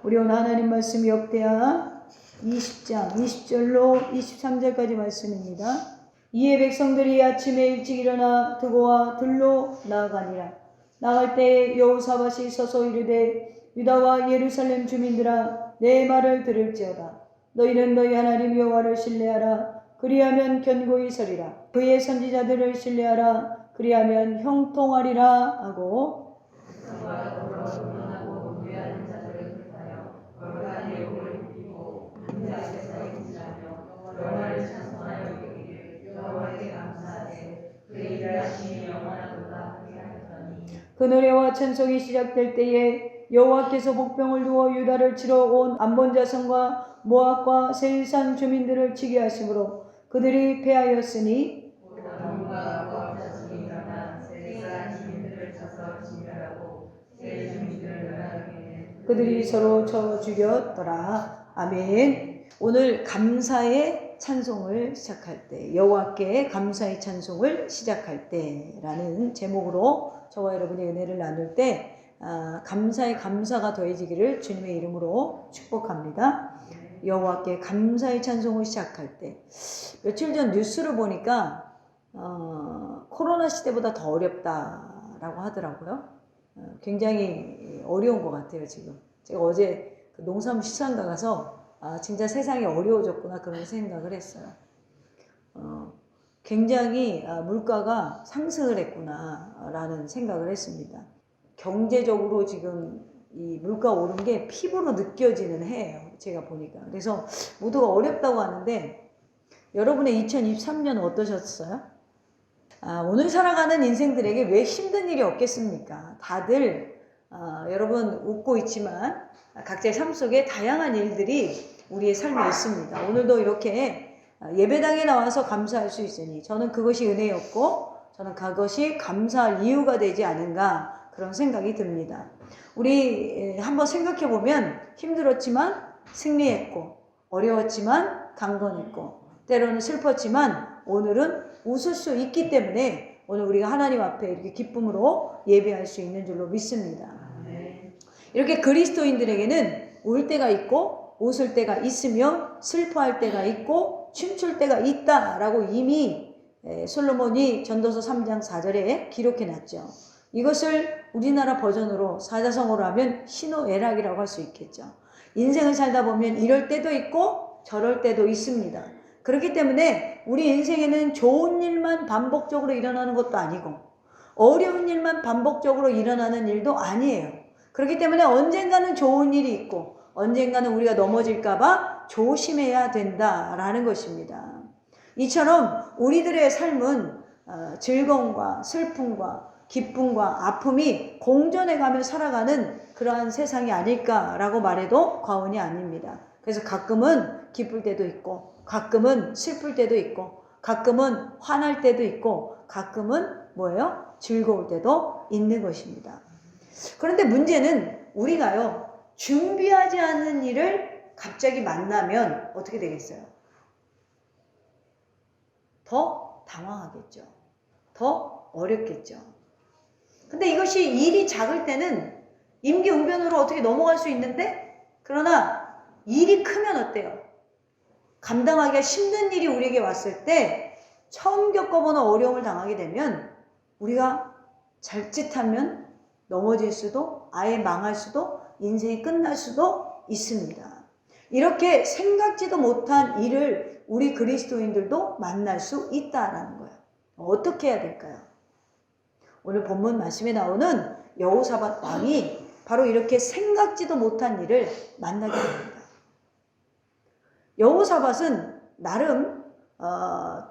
우리 오늘 하나님 말씀 역대하 20장 20절로 23절까지 말씀입니다. 이에 백성들이 아침에 일찍 일어나 드고와 들로 나아가니라. 나갈 때에 여호사밧이 서서 이르되 유다와 예루살렘 주민들아 내 말을 들을지어다. 너희는 너희 하나님 여호와를 신뢰하라. 그리하면 견고히 서리라. 그의 선지자들을 신뢰하라. 그리하면 형통하리라 하고 그 노래와 찬송이 시작될 때에 여호와께서 복병을 두어 유다를 치러 온 암몬 자손과 모압과 세일산 주민들을 치게 하심으로 그들이 패하였으니 그들이 서로 쳐 죽였더라. 아멘. 오늘 감사의 찬송을 시작할 때, 여호와께 감사의 찬송을 시작할 때라는 제목으로 저와 여러분의 은혜를 나눌 때 감사의 감사가 더해지기를 주님의 이름으로 축복합니다. 여호와께 감사의 찬송을 시작할 때, 며칠 전 뉴스를 보니까 코로나 시대보다 더 어렵다라고 하더라고요. 굉장히 어려운 것 같아요. 지금 제가 어제 그 농산물 시장 가서 진짜 세상이 어려워졌구나 그런 생각을 했어요. 굉장히 물가가 상승을 했구나 라는 생각을 했습니다. 경제적으로 지금 이 물가 오른 게 피부로 느껴지는 해예요. 제가 보니까. 그래서 모두가 어렵다고 하는데 여러분의 2023년 어떠셨어요? 오늘 살아가는 인생들에게 왜 힘든 일이 없겠습니까? 다들 여러분 웃고 있지만 각자의 삶 속에 다양한 일들이 우리의 삶에 있습니다. 오늘도 이렇게 예배당에 나와서 감사할 수 있으니 저는 그것이 은혜였고 저는 그것이 감사할 이유가 되지 않은가 그런 생각이 듭니다. 우리 한번 생각해 보면 힘들었지만 승리했고 어려웠지만 강건했고 때로는 슬펐지만 오늘은 웃을 수 있기 때문에 오늘 우리가 하나님 앞에 이렇게 기쁨으로 예배할 수 있는 줄로 믿습니다. 이렇게 그리스도인들에게는 울 때가 있고 웃을 때가 있으며 슬퍼할 때가 있고 춤출 때가 있다라고 이미 솔로몬이 전도서 3장 4절에 기록해 놨죠. 이것을 우리나라 버전으로 사자성어로 하면 희노애락이라고 할 수 있겠죠. 인생을 살다 보면 이럴 때도 있고 저럴 때도 있습니다. 그렇기 때문에 우리 인생에는 좋은 일만 반복적으로 일어나는 것도 아니고 어려운 일만 반복적으로 일어나는 일도 아니에요. 그렇기 때문에 언젠가는 좋은 일이 있고 언젠가는 우리가 넘어질까봐 조심해야 된다라는 것입니다. 이처럼 우리들의 삶은 즐거움과 슬픔과 기쁨과 아픔이 공존해가며 살아가는 그러한 세상이 아닐까라고 말해도 과언이 아닙니다. 그래서 가끔은 기쁠 때도 있고 가끔은 슬플 때도 있고 가끔은 화날 때도 있고 가끔은 뭐예요? 즐거울 때도 있는 것입니다. 그런데 문제는 우리가요 준비하지 않은 일을 갑자기 만나면 어떻게 되겠어요? 더 당황하겠죠. 더 어렵겠죠. 근데 이것이 일이 작을 때는 임기응변으로 어떻게 넘어갈 수 있는데 그러나 일이 크면 어때요? 감당하기가 힘든 일이 우리에게 왔을 때 처음 겪어보는 어려움을 당하게 되면 우리가 자칫하면 넘어질 수도 아예 망할 수도 인생이 끝날 수도 있습니다. 이렇게 생각지도 못한 일을 우리 그리스도인들도 만날 수 있다라는 거예요. 어떻게 해야 될까요? 오늘 본문 말씀에 나오는 여호사밧 왕이 바로 이렇게 생각지도 못한 일을 만나게 됩니다. 여호사밧은 나름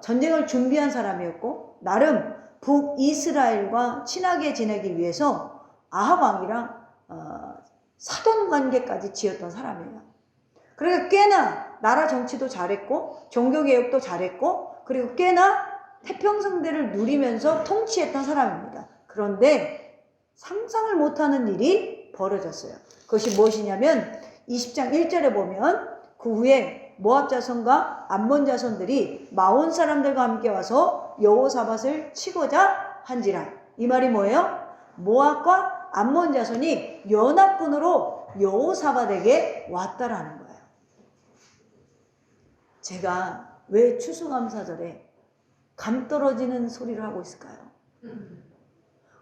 전쟁을 준비한 사람이었고 나름 북이스라엘과 친하게 지내기 위해서 아합 왕이랑 사돈 관계까지 지었던 사람이에요. 그러니까 꽤나 나라 정치도 잘했고 종교개혁도 잘했고 그리고 꽤나 태평성대를 누리면서 통치했던 사람입니다. 그런데 상상을 못하는 일이 벌어졌어요. 그것이 무엇이냐면 20장 1절에 보면 그 후에 모압 자손과 암몬 자손들이 마온 사람들과 함께 와서 여호사밧을 치고자 한지라. 이 말이 뭐예요? 모압과 암몬 자손이 연합군으로 여호사밧에게 왔다라는 거예요. 제가 왜 추수감사절에 감 떨어지는 소리를 하고 있을까요?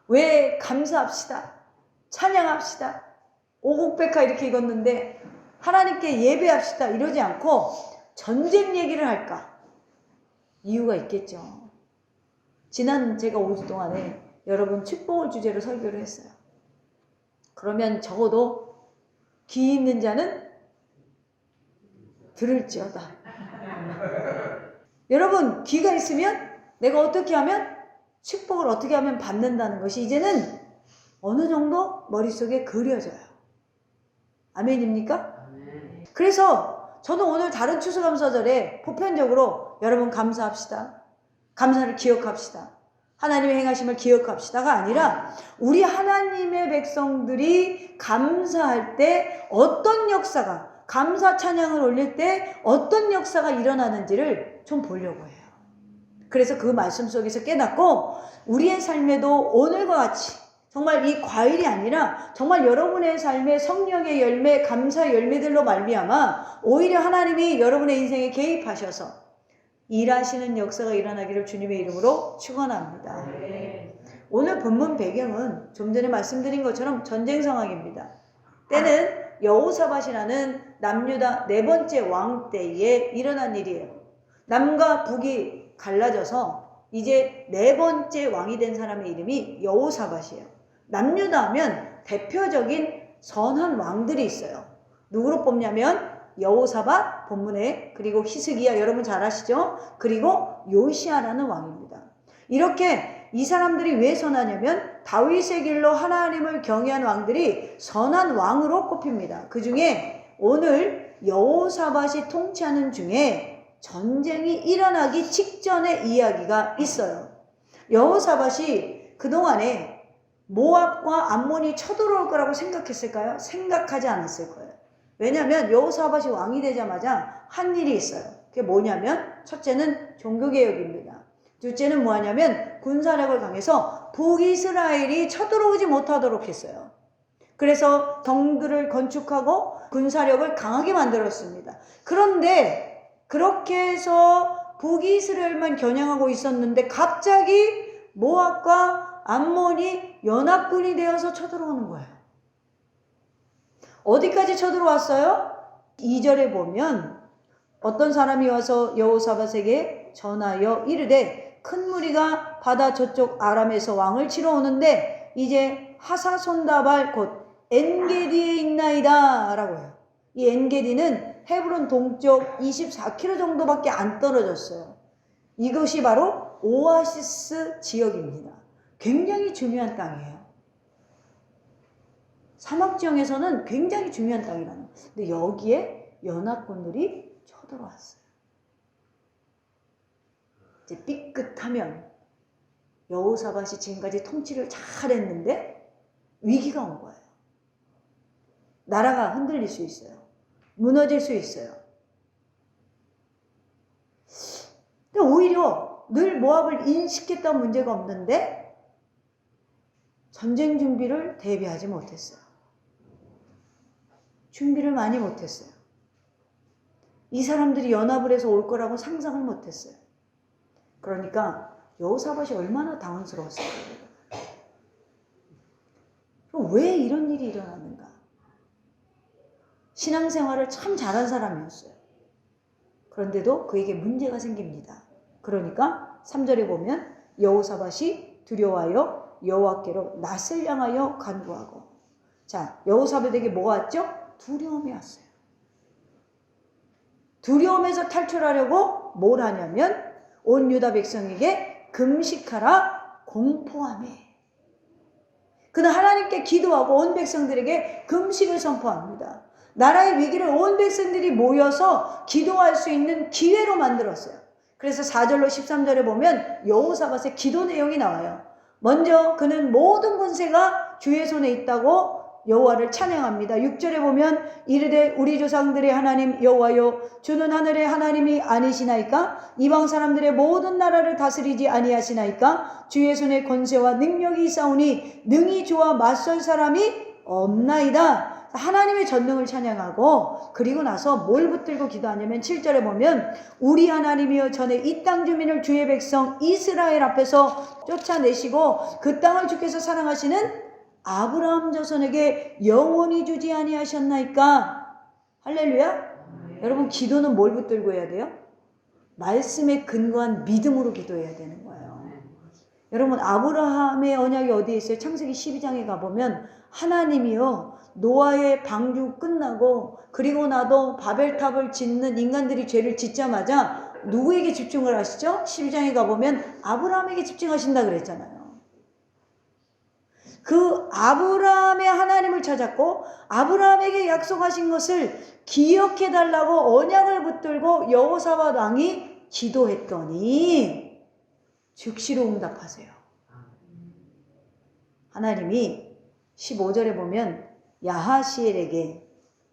왜 감사합시다, 찬양합시다, 오곡백화 이렇게 읽었는데 하나님께 예배합시다 이러지 않고 전쟁 얘기를 할까? 이유가 있겠죠. 지난 제가 5주 동안에 여러분 축복을 주제로 설교를 했어요. 그러면 적어도 귀 있는 자는 들을지어다. 여러분 귀가 있으면 내가 어떻게 하면 축복을 어떻게 하면 받는다는 것이 이제는 어느 정도 머릿속에 그려져요. 아멘입니까? 그래서 저는 오늘 다른 추수감사절에 보편적으로 여러분 감사합시다, 감사를 기억합시다, 하나님의 행하심을 기억합시다가 아니라 우리 하나님의 백성들이 감사할 때 어떤 역사가, 감사 찬양을 올릴 때 어떤 역사가 일어나는지를 좀 보려고 해요. 그래서 그 말씀 속에서 깨닫고 우리의 삶에도 오늘과 같이 정말 이 과일이 아니라 정말 여러분의 삶의 성령의 열매, 감사의 열매들로 말미암아 오히려 하나님이 여러분의 인생에 개입하셔서 일하시는 역사가 일어나기를 주님의 이름으로 축원합니다. 오늘 본문 배경은 좀 전에 말씀드린 것처럼 전쟁 상황입니다. 때는 여호사밧이라는 남유다 네 번째 왕 때에 일어난 일이에요. 남과 북이 갈라져서 이제 네 번째 왕이 된 사람의 이름이 여호사밧이에요. 남유다 하면 대표적인 선한 왕들이 있어요. 누구로 뽑냐면 여호사밧 본문에, 그리고 히스기야 여러분 잘 아시죠? 그리고 요시야라는 왕입니다. 이렇게 이 사람들이 왜 선하냐면 다윗의 길로 하나님을 경외한 왕들이 선한 왕으로 꼽힙니다. 그 중에 오늘 여호사밧이 통치하는 중에 전쟁이 일어나기 직전의 이야기가 있어요. 여호사밧이 그동안에 모압과 암몬이 쳐들어올 거라고 생각했을까요? 생각하지 않았을 거예요. 왜냐하면 여호사밧이 왕이 되자마자 한 일이 있어요. 그게 뭐냐면 첫째는 종교개혁입니다. 둘째는 뭐하냐면 군사력을 강해서 북이스라엘이 쳐들어오지 못하도록 했어요. 그래서 성들을 건축하고 군사력을 강하게 만들었습니다. 그런데 그렇게 해서 북이스라엘만 겨냥하고 있었는데 갑자기 모압과 암몬이 연합군이 되어서 쳐들어오는 거예요. 어디까지 쳐들어왔어요? 2절에 보면 어떤 사람이 와서 여호사밧에게 전하여 이르되 큰 무리가 바다 저쪽 아람에서 왕을 치러 오는데 이제 하사손다발 곧 엔게디에 있나이다 라고 해요. 이 엔게디는 헤브론 동쪽 24km 정도밖에 안 떨어졌어요. 이것이 바로 오아시스 지역입니다. 굉장히 중요한 땅이에요. 사막지형에서는 굉장히 중요한 땅이라는 거예요. 근데 여기에 연합군들이 쳐들어왔어요. 이제 삐끗하면 여호사밧이 지금까지 통치를 잘했는데 위기가 온 거예요. 나라가 흔들릴 수 있어요. 무너질 수 있어요. 근데 오히려 늘 모압을 인식했던 문제가 없는데 전쟁 준비를 대비하지 못했어요. 준비를 많이 못했어요. 이 사람들이 연합을 해서 올 거라고 상상을 못했어요. 그러니까 여호사밧이 얼마나 당황스러웠어요. 그럼 왜 이런 일이 일어났는가? 신앙생활을 참 잘한 사람이었어요. 그런데도 그에게 문제가 생깁니다. 그러니까 3절에 보면 여호사밧이 두려워하여 여호와께로 낯을 향하여 간구하고, 자, 여호사밧에게 뭐가 왔죠? 두려움이 왔어요. 두려움에서 탈출하려고 뭘 하냐면 온 유다 백성에게 금식하라 공포하며, 그는 하나님께 기도하고 온 백성들에게 금식을 선포합니다. 나라의 위기를 온 백성들이 모여서 기도할 수 있는 기회로 만들었어요. 그래서 4절로 13절에 보면 여호사밧의 기도 내용이 나와요. 먼저 그는 모든 권세가 주의 손에 있다고 여호와를 찬양합니다. 6절에 보면 이르되 우리 조상들의 하나님 여호와여 주는 하늘의 하나님이 아니시나이까? 이방 사람들의 모든 나라를 다스리지 아니하시나이까? 주의 손에 권세와 능력이 있사오니 능히 주와 맞설 사람이 없나이다. 하나님의 전능을 찬양하고 그리고 나서 뭘 붙들고 기도하냐면 7절에 보면 우리 하나님이여 전에 이 땅 주민을 주의 백성 이스라엘 앞에서 쫓아내시고 그 땅을 주께서 사랑하시는 아브라함 자손에게 영원히 주지 아니하셨나이까? 할렐루야. 여러분 기도는 뭘 붙들고 해야 돼요? 말씀에 근거한 믿음으로 기도해야 되는 거예요. 여러분 아브라함의 언약이 어디에 있어요? 창세기 12장에 가보면 하나님이요 노아의 방주 끝나고 그리고 나도 바벨탑을 짓는 인간들이 죄를 짓자마자 누구에게 집중을 하시죠? 12장에 가보면 아브라함에게 집중하신다 그랬잖아요. 그 아브라함의 하나님을 찾았고 아브라함에게 약속하신 것을 기억해 달라고 언약을 붙들고 여호사밧 왕이 기도했더니 즉시로 응답하세요. 하나님이 15절에 보면 야하시엘에게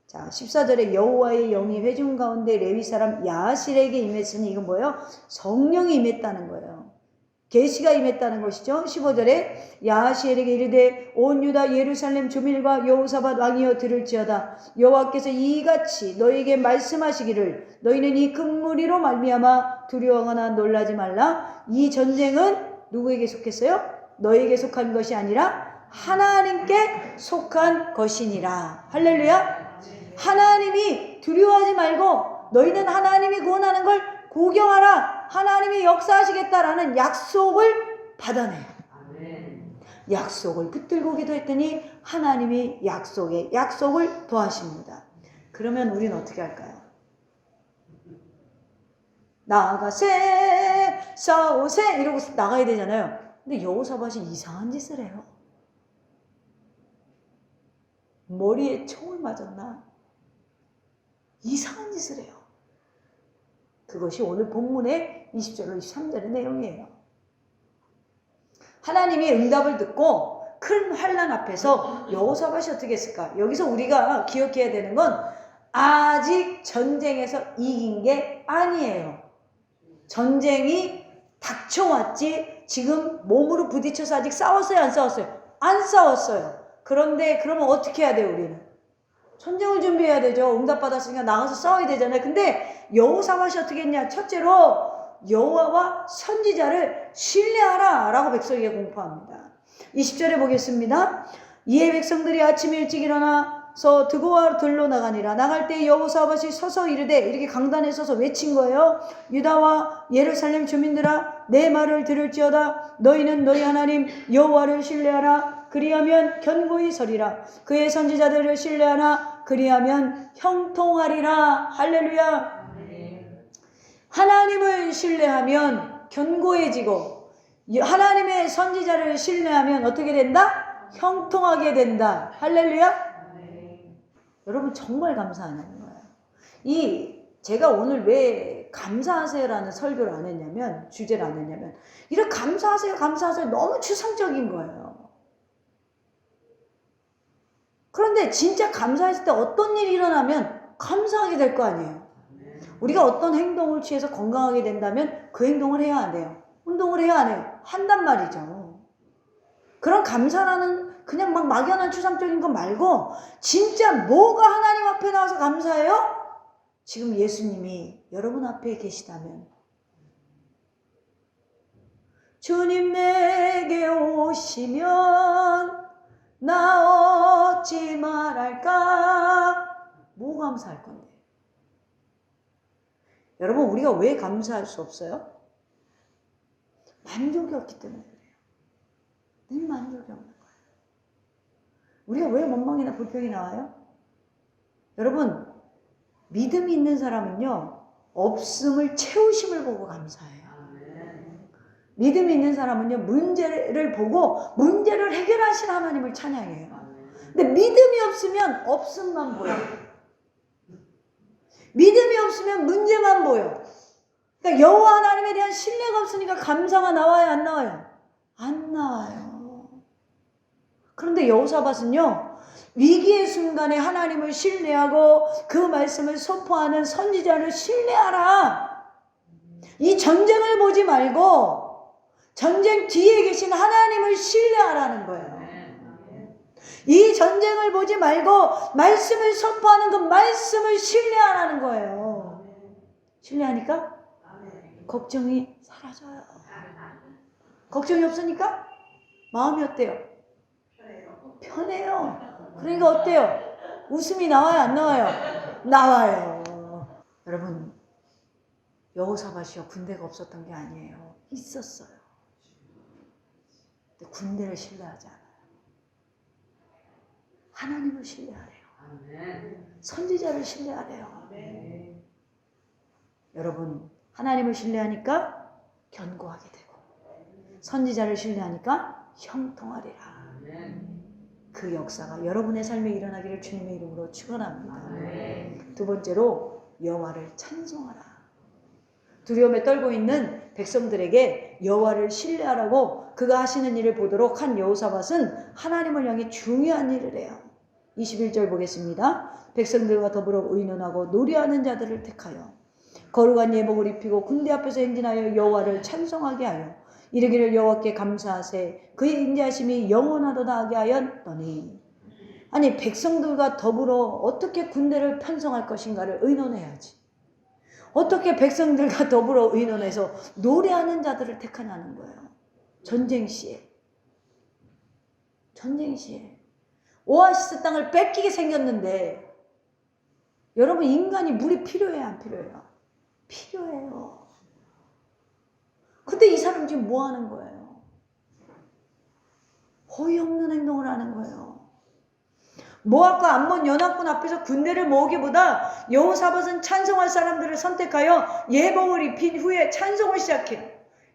자 14절에 여호와의 영이 회중 가운데 레위 사람 야하시엘에게 임했으니 이건 뭐예요? 성령이 임했다는 거예요. 계시가 임했다는 것이죠. 15절에 야하시엘에게 이르되 온 유다 예루살렘 주민과 여호사밧 왕이여 들을지어다. 여호와께서 이같이 너희에게 말씀하시기를 너희는 이 큰 무리로 말미암아 두려워하거나 놀라지 말라. 이 전쟁은 누구에게 속했어요? 너희에게 속한 것이 아니라 하나님께 속한 것이니라. 할렐루야. 하나님이 두려워하지 말고 너희는 하나님이 구원하는 걸 구경하라. 하나님이 역사하시겠다라는 약속을 받아내요. 약속을 붙들고 기도했더니 하나님이 약속에 약속을 더하십니다. 그러면 우리는 어떻게 할까요? 나가세 싸우세 이러고 나가야 되잖아요. 근데 여호사밧이 이상한 짓을 해요. 머리에 총을 맞았나? 이상한 짓을 해요. 그것이 오늘 본문의 20절로 23절의 내용이에요. 하나님이 응답을 듣고 큰 환난 앞에서 여호사밧이 어떻게 했을까? 여기서 우리가 기억해야 되는 건 아직 전쟁에서 이긴 게 아니에요. 전쟁이 닥쳐왔지 지금 몸으로 부딪혀서 아직 싸웠어요? 안 싸웠어요? 안 싸웠어요. 그런데 그러면 어떻게 해야 돼요 우리는? 전쟁을 준비해야 되죠. 응답받았으니까 나가서 싸워야 되잖아요. 근데 여호사밧이 어떻게 했냐? 첫째로 여호와와 선지자를 신뢰하라 라고 백성에게 공포합니다. 20절에 보겠습니다. 이에 백성들이 아침 일찍 일어나서 드고와 들로 나가니라. 나갈 때 여호사밧이 서서 이르되 이렇게 강단에 서서 외친 거예요. 유다와 예루살렘 주민들아 내 말을 들을지어다. 너희는 너희 하나님 여호와를 신뢰하라. 그리하면 견고히 서리라. 그의 선지자들을 신뢰하라. 그리하면 형통하리라. 할렐루야. 하나님을 신뢰하면 견고해지고 하나님의 선지자를 신뢰하면 어떻게 된다? 형통하게 된다. 할렐루야. 여러분 정말 감사하는 거예요. 제가 오늘 왜 감사하세요라는 설교를 안 했냐면 주제를 안 했냐면 이렇게 감사하세요 감사하세요 너무 추상적인 거예요. 그런데 진짜 감사했을 때 어떤 일이 일어나면 감사하게 될 거 아니에요. 우리가 어떤 행동을 취해서 건강하게 된다면 그 행동을 해야 안 해요. 운동을 해야 안 해요. 한단 말이죠. 그런 감사라는 그냥 막 막연한 추상적인 거 말고 진짜 뭐가 하나님 앞에 나와서 감사해요? 지금 예수님이 여러분 앞에 계시다면 주님 내게 오시면 나 어찌 말할까? 뭐 감사할 건데? 여러분 우리가 왜 감사할 수 없어요? 만족이 없기 때문에 그래요. 늘 만족이 없는 거예요. 우리가 왜 원망이나 불평이 나와요? 여러분 믿음이 있는 사람은요 없음을 채우심을 보고 감사해요. 믿음이 있는 사람은요 문제를 보고 문제를 해결하신 하나님을 찬양해요. 근데 믿음이 없으면 없음만 보여요. 믿음이 없으면 문제만 보여. 그러니까 여호와 하나님에 대한 신뢰가 없으니까 감사가 나와요 안 나와요? 안 나와요. 그런데 여호사밧은요 위기의 순간에 하나님을 신뢰하고 그 말씀을 선포하는 선지자를 신뢰하라. 이 전쟁을 보지 말고 전쟁 뒤에 계신 하나님을 신뢰하라는 거예요. 이 전쟁을 보지 말고 말씀을 선포하는 그 말씀을 신뢰하라는 거예요. 신뢰하니까 걱정이 사라져요. 걱정이 없으니까 마음이 어때요? 편해요. 그러니까 어때요? 웃음이 나와요, 안 나와요? 나와요. 여러분, 여호사밧이요, 군대가 없었던 게 아니에요. 있었어요. 근데 군대를 신뢰하지 않아요. 하나님을 신뢰하래요. 선지자를 신뢰하래요. 여러분, 하나님을 신뢰하니까 견고하게 되고 선지자를 신뢰하니까 형통하리라. 그 역사가 여러분의 삶에 일어나기를 주님의 이름으로 축원합니다. 두 번째로 여호와를 찬송하라. 두려움에 떨고 있는 백성들에게 여호와를 신뢰하라고 그가 하시는 일을 보도록 한 여호사밧은 하나님을 향해 중요한 일을 해요. 21절 보겠습니다. 백성들과 더불어 의논하고 노래하는 자들을 택하여 거룩한 예복을 입히고 군대 앞에서 행진하여 여호와를 찬송하게 하여 이르기를 여호와께 감사하세 그의 인자하심이 영원하도다 하게 하였더니. 아니, 백성들과 더불어 어떻게 군대를 편성할 것인가를 의논해야지. 어떻게 백성들과 더불어 의논해서 노래하는 자들을 택하냐는 거예요. 전쟁 시에 오아시스 땅을 뺏기게 생겼는데, 여러분, 인간이 물이 필요해요, 안 필요해요? 필요해요. 근데 이 사람 지금 뭐 하는 거예요? 어이없는 행동을 하는 거예요. 모압과 암몬 연합군 앞에서 군대를 모으기보다 여호사밧은 찬송할 사람들을 선택하여 예복을 입힌 후에 찬송을 시작해요.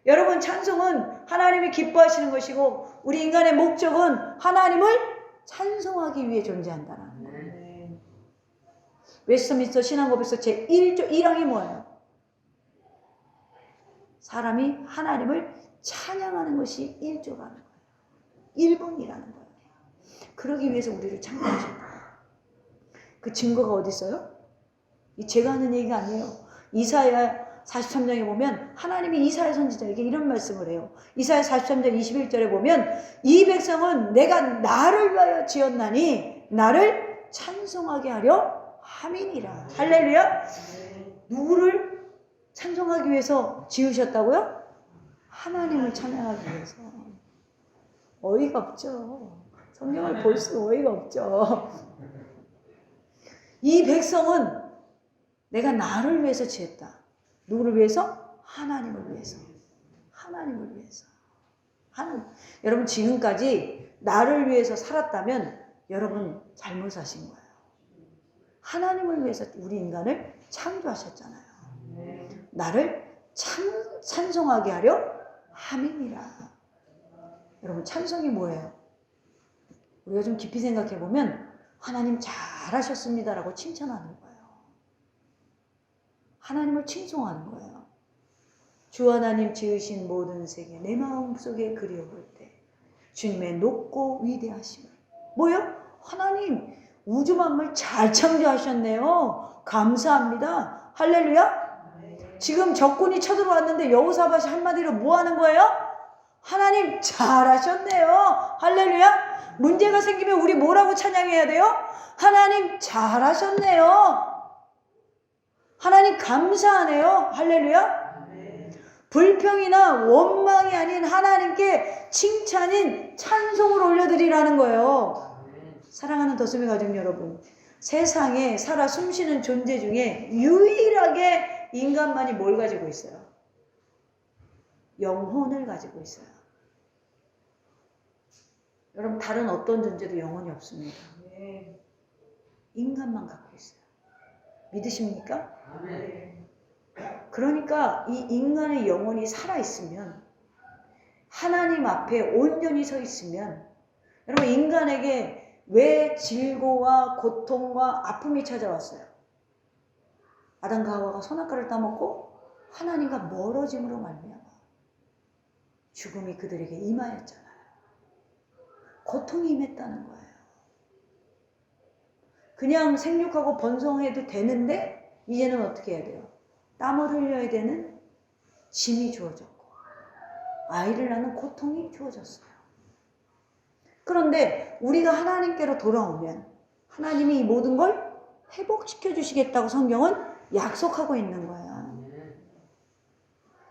여러분, 찬송은 하나님이 기뻐하시는 것이고 우리 인간의 목적은 하나님을 찬송하기 위해 존재한다는 거예요. 웨스트민스터 신앙법에서 제1조 1항이 뭐예요? 사람이 하나님을 찬양하는 것이 1조라는 거예요. 1번이라는 거예요. 그러기 위해서 우리를 창조하신 거예요. 그 증거가 어디 있어요? 제가 하는 얘기가 아니에요. 이사야 43장에 보면 하나님이 이사야 선지자에게 이런 말씀을 해요. 이사야 43장 21절에 보면 이 백성은 내가 나를 위하여 지었나니 나를 찬송하게 하려 함이니라. 할렐루야. 누구를 찬송하기 위해서 지으셨다고요? 하나님을 찬양하기 위해서. 어이가 없죠. 성경을 볼수록 어이가 없죠. 이 백성은 내가 나를 위해서 지었다. 누구를 위해서? 하나님을 위해서. 하나님을 위해서. 여러분, 지금까지 나를 위해서 살았다면 여러분 잘못 사신 거예요. 하나님을 위해서 우리 인간을 창조하셨잖아요. 나를 찬송하게 하려 함이니라. 여러분, 찬송이 뭐예요? 우리가 좀 깊이 생각해 보면 하나님 잘하셨습니다라고 칭찬하는 거예요. 하나님을 칭송하는 거예요. 주 하나님 지으신 모든 세계 내 마음속에 그리워볼 때 주님의 높고 위대하심을. 뭐요? 하나님 우주 만물 잘 창조하셨네요. 감사합니다. 할렐루야. 지금 적군이 쳐들어왔는데 여호사밧이 한마디로 뭐 하는 거예요? 하나님 잘하셨네요. 할렐루야. 문제가 생기면 우리 뭐라고 찬양해야 돼요? 하나님 잘하셨네요. 하나님 감사하네요. 할렐루야. 불평이나 원망이 아닌 하나님께 칭찬인 찬송을 올려드리라는 거예요. 사랑하는 더스미 가족 여러분, 세상에 살아 숨쉬는 존재 중에 유일하게 인간만이 뭘 가지고 있어요? 영혼을 가지고 있어요. 여러분, 다른 어떤 존재도 영혼이 없습니다. 인간만 갖고 있어요. 믿으십니까? 그러니까 이 인간의 영혼이 살아있으면, 하나님 앞에 온전히 서 있으면, 여러분, 인간에게 왜 질고와 고통과 아픔이 찾아왔어요? 아담과 하와가 선악과를 따먹고 하나님과 멀어짐으로 말미암아 죽음이 그들에게 임하였잖아요. 고통이 임했다는 거예요. 그냥 생육하고 번성해도 되는데 이제는 어떻게 해야 돼요? 땀을 흘려야 되는 짐이 주어졌고 아이를 낳는 고통이 주어졌어요. 그런데 우리가 하나님께로 돌아오면 하나님이 이 모든 걸 회복시켜 주시겠다고 성경은 약속하고 있는 거야.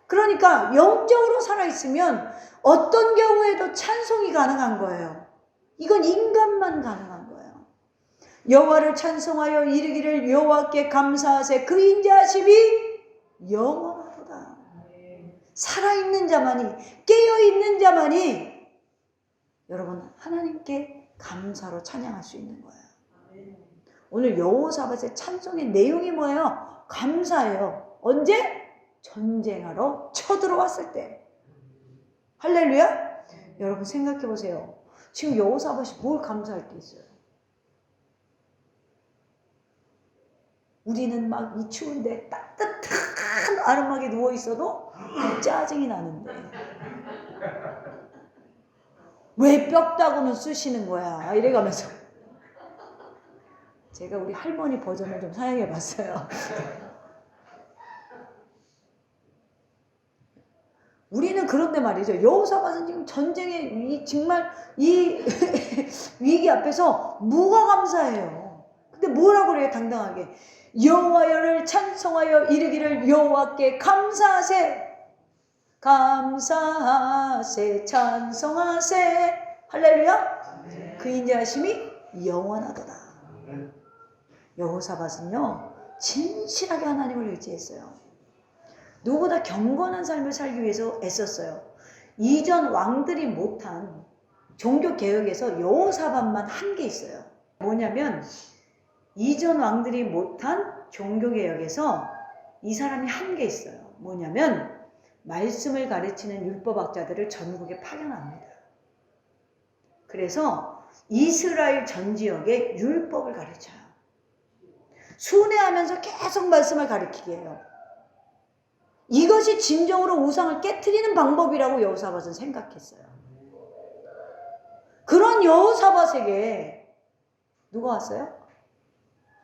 그러니까 영적으로 살아있으면 어떤 경우에도 찬송이 가능한 거예요. 이건 인간만 가능한 거예요. 여호와를 찬송하여 이르기를 여호와께 감사하세 그 인자하심이 영원하도다. 살아있는 자만이 깨어있는 자만이 여러분 하나님께 감사로 찬양할 수 있는 거예요. 오늘 여호사밧의 찬송의 내용이 뭐예요? 감사예요. 언제? 전쟁하러 쳐들어왔을 때. 할렐루야? 여러분 생각해 보세요. 지금 여호사밧이 뭘 감사할 게 있어요? 우리는 막 이 추운데 따뜻한 아름하게 누워 있어도 짜증이 나는데 왜 뼈다구는 쓰시는 거야? 이래가면서 제가 우리 할머니 버전을 좀 사용해 봤어요. 우리는 그런데 말이죠. 여호사밧은 지금 전쟁의 정말 이 위기 앞에서 뭐가 감사해요. 근데 뭐라고 그래요? 당당하게 여호와를 찬송하여 이르기를 여호와께 감사하세 감사하세 찬송하세 할렐루야. 그 인자하심이 영원하도다. 여호사밧은요 진실하게 하나님을 의지했어요. 누구보다 경건한 삶을 살기 위해서 애썼어요. 이전 왕들이 못한 종교개혁에서 여호사밧만 한 게 있어요. 뭐냐면 이전 왕들이 못한 종교개혁에서 이 사람이 한 게 있어요. 뭐냐면 말씀을 가르치는 율법학자들을 전국에 파견합니다. 그래서 이스라엘 전 지역에 율법을 가르쳐요. 순회하면서 계속 말씀을 가르치게 해요. 이것이 진정으로 우상을 깨트리는 방법이라고 여호사밧은 생각했어요. 그런 여호사밧에게 누가 왔어요?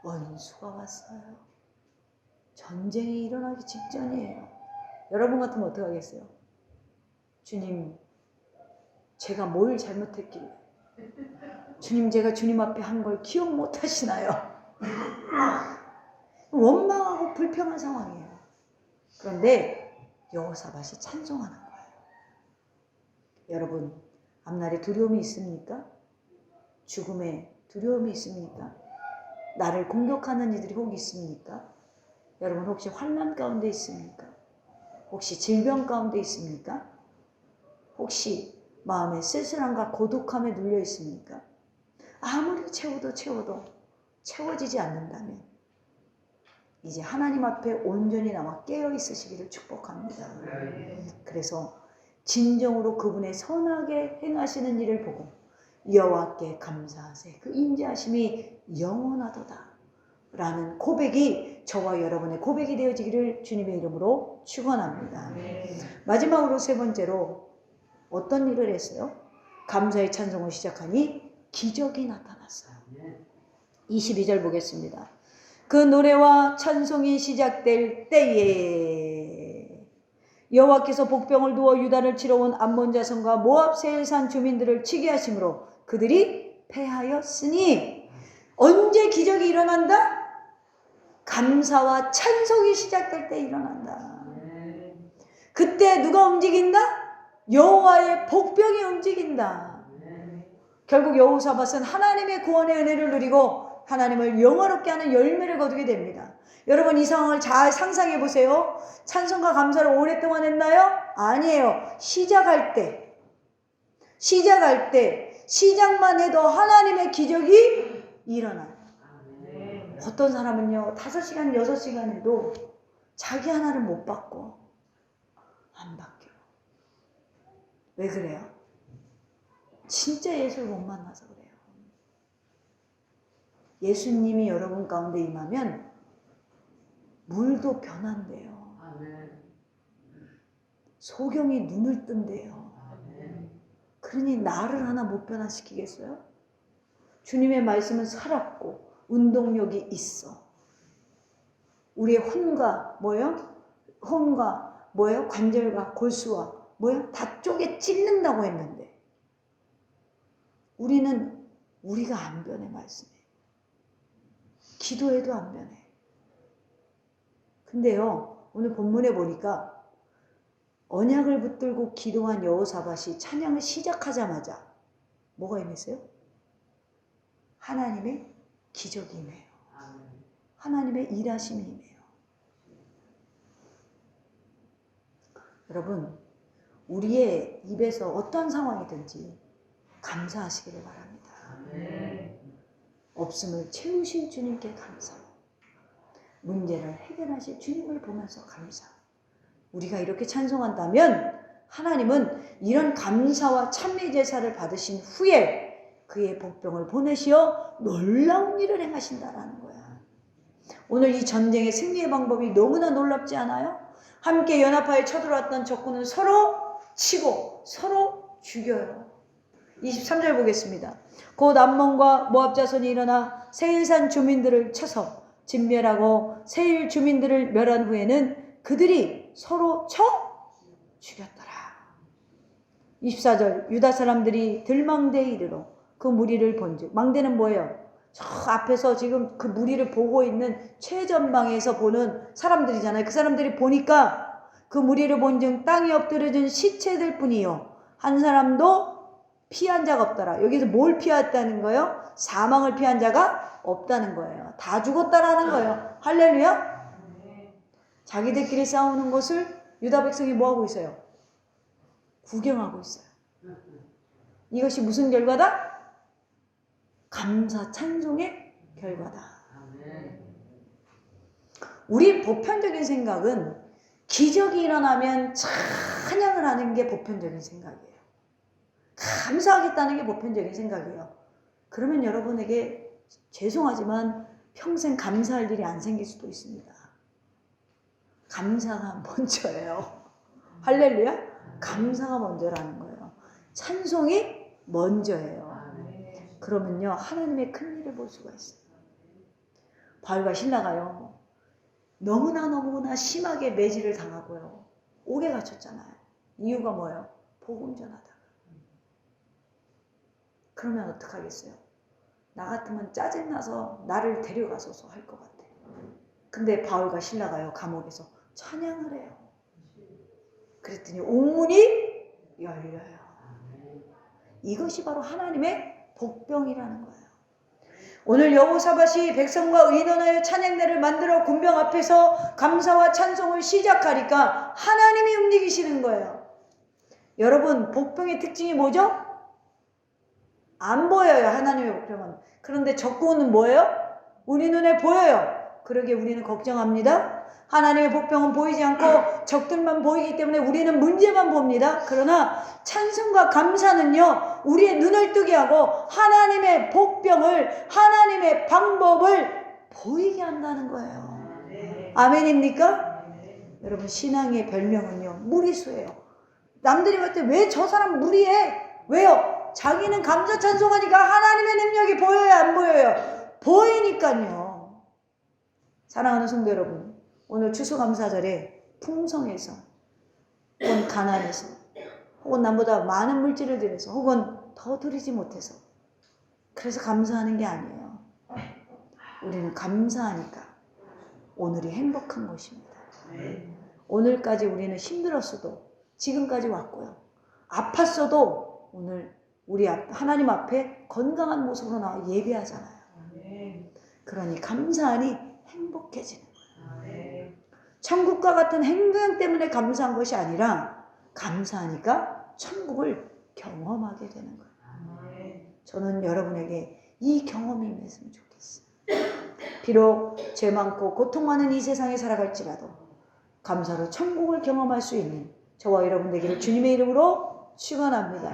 원수가 왔어요. 전쟁이 일어나기 직전이에요. 여러분 같으면 어떻게 하겠어요? 주님, 제가 뭘 잘못했길래 주님 제가 주님 앞에 한 걸 기억 못 하시나요? 원망하고 불평한 상황이에요. 그런데 여호사밧이 찬송하는 거예요. 여러분 앞날에 두려움이 있습니까? 죽음에 두려움이 있습니까? 나를 공격하는 이들이 혹 있습니까? 여러분 혹시 환난 가운데 있습니까? 혹시 질병 가운데 있습니까? 혹시 마음에 쓸쓸함과 고독함에 눌려 있습니까? 아무리 채워도 채워지지 않는다면 이제 하나님 앞에 온전히 나와 깨어 있으시기를 축복합니다. 그래서 진정으로 그분의 선하게 행하시는 일을 보고 여호와께 감사하세 그 인자하심이 영원하도다 라는 고백이 저와 여러분의 고백이 되어지기를 주님의 이름으로 축원합니다. 마지막으로 세 번째로 어떤 일을 했어요? 감사의 찬송을 시작하니 기적이 나타났어요. 22절 보겠습니다. 그 노래와 찬송이 시작될 때에 여호와께서 복병을 두어 유다를 치러 온 암몬 자손과 모압 세일산 주민들을 치게 하심으로 그들이 패하였으니 언제 기적이 일어난다? 감사와 찬송이 시작될 때 일어난다. 그때 누가 움직인다? 여호와의 복병이 움직인다. 결국 여호사밧은 하나님의 구원의 은혜를 누리고 하나님을 영화롭게 하는 열매를 거두게 됩니다. 여러분 이 상황을 잘 상상해 보세요. 찬송과 감사를 오랫동안 했나요? 아니에요. 시작할 때 시작만 해도 하나님의 기적이 일어나요. 어떤 사람은요 5시간 6시간 해도 자기 하나를 못 받고 안 바뀌어요. 왜 그래요? 진짜 예수를 못 만나서 그래요. 예수님이 여러분 가운데 임하면 물도 변한대요. 소경이 눈을 뜬대요. 그러니 나를 하나 못 변화시키겠어요? 주님의 말씀은 살았고 운동력이 있어. 우리의 혼과 관절과 골수와 다 쪼개 찢는다고 했는데 우리가 안 변해. 말씀에 기도해도 안 변해. 근데요, 오늘 본문에 보니까 언약을 붙들고 기도한 여호사밧이 찬양을 시작하자마자 뭐가 임했어요? 하나님의 기적이 임해요. 하나님의 일하심이 임해요. 여러분, 우리의 입에서 어떠한 상황이든지 감사하시기를 바랍니다. 없음을 채우신 주님께 감사. 문제를 해결하실 주님을 보면서 감사. 우리가 이렇게 찬송한다면 하나님은 이런 감사와 찬미 제사를 받으신 후에 그의 복병을 보내시어 놀라운 일을 행하신다라는 거야. 오늘 이 전쟁의 승리의 방법이 너무나 놀랍지 않아요? 함께 연합하여 쳐들어왔던 적군은 서로 치고 서로 죽여요. 23절 보겠습니다. 곧 암몬과 모압 자손이 일어나 세일산 주민들을 쳐서 진멸하고 세일 주민들을 멸한 후에는 그들이 서로 쳐 죽였더라. 24절 유다 사람들이 들망대에 이르러 그 무리를 본즉, 망대는 뭐예요? 저 앞에서 지금 그 무리를 보고 있는 최전방에서 보는 사람들이잖아요. 그 사람들이 보니까 그 무리를 본즉 땅에 엎드려진 시체들 뿐이요 한 사람도 피한 자가 없더라. 여기서 뭘 피했다는 거예요? 사망을 피한 자가 없다는 거예요. 다 죽었다라는 거예요. 할렐루야. 자기들끼리 싸우는 것을 유다 백성이 뭐하고 있어요? 구경하고 있어요. 이것이 무슨 결과다? 감사 찬송의 결과다. 우리 보편적인 생각은 기적이 일어나면 찬양을 하는 게 보편적인 생각이에요. 감사하겠다는 게 보편적인 생각이에요. 그러면 여러분에게 죄송하지만 평생 감사할 일이 안 생길 수도 있습니다. 감사가 먼저예요. 할렐루야? 감사가 먼저라는 거예요. 찬송이 먼저예요. 그러면요, 하나님의 큰 일을 볼 수가 있어요. 바울과 실라가요, 너무나 심하게 매질을 당하고요, 옥에 갇혔잖아요. 이유가 뭐예요? 복음 전하다가. 그러면 어떡하겠어요? 나 같으면 짜증나서 나를 데려가소서 할 것 같아요. 근데 바울과 실라가요, 감옥에서 찬양을 해요. 그랬더니 옥문이 열려요. 이것이 바로 하나님의 복병이라는 거예요. 오늘 여호사밧이 백성과 의논하여 찬양대를 만들어 군병 앞에서 감사와 찬송을 시작하니까 하나님이 움직이시는 거예요. 여러분, 복병의 특징이 뭐죠? 안 보여요. 하나님의 복병은. 그런데 적군은 뭐예요? 우리 눈에 보여요. 그러기에 우리는 걱정합니다. 하나님의 복병은 보이지 않고 적들만 보이기 때문에 우리는 문제만 봅니다. 그러나 찬송과 감사는요, 우리의 눈을 뜨게 하고 하나님의 복병을, 하나님의 방법을 보이게 한다는 거예요. 아멘입니까? 여러분, 신앙의 별명은요, 무리수예요. 남들이 볼 때 왜 저 사람 무리해? 왜요? 자기는 감사 찬송하니까 하나님의 능력이 보여요, 안 보여요? 보이니까요. 사랑하는 성도 여러분, 오늘 추수감사절에 풍성해서 혹은 가난해서 혹은 남보다 많은 물질을 들여서 혹은 더 드리지 못해서 그래서 감사하는 게 아니에요. 우리는 감사하니까 오늘이 행복한 것입니다. 오늘까지 우리는 힘들었어도 지금까지 왔고요. 아팠어도 오늘 우리 하나님 앞에 건강한 모습으로 나와 예배하잖아요. 그러니 감사하니 행복해지는 거예요. 천국과 같은 행동 때문에 감사한 것이 아니라 감사하니까 천국을 경험하게 되는 거예요. 저는 여러분에게 이 경험이 있으면 좋겠어요. 비록 죄 많고 고통 많은 이 세상에 살아갈지라도 감사로 천국을 경험할 수 있는 저와 여러분 되기를 주님의 이름으로 축원합니다.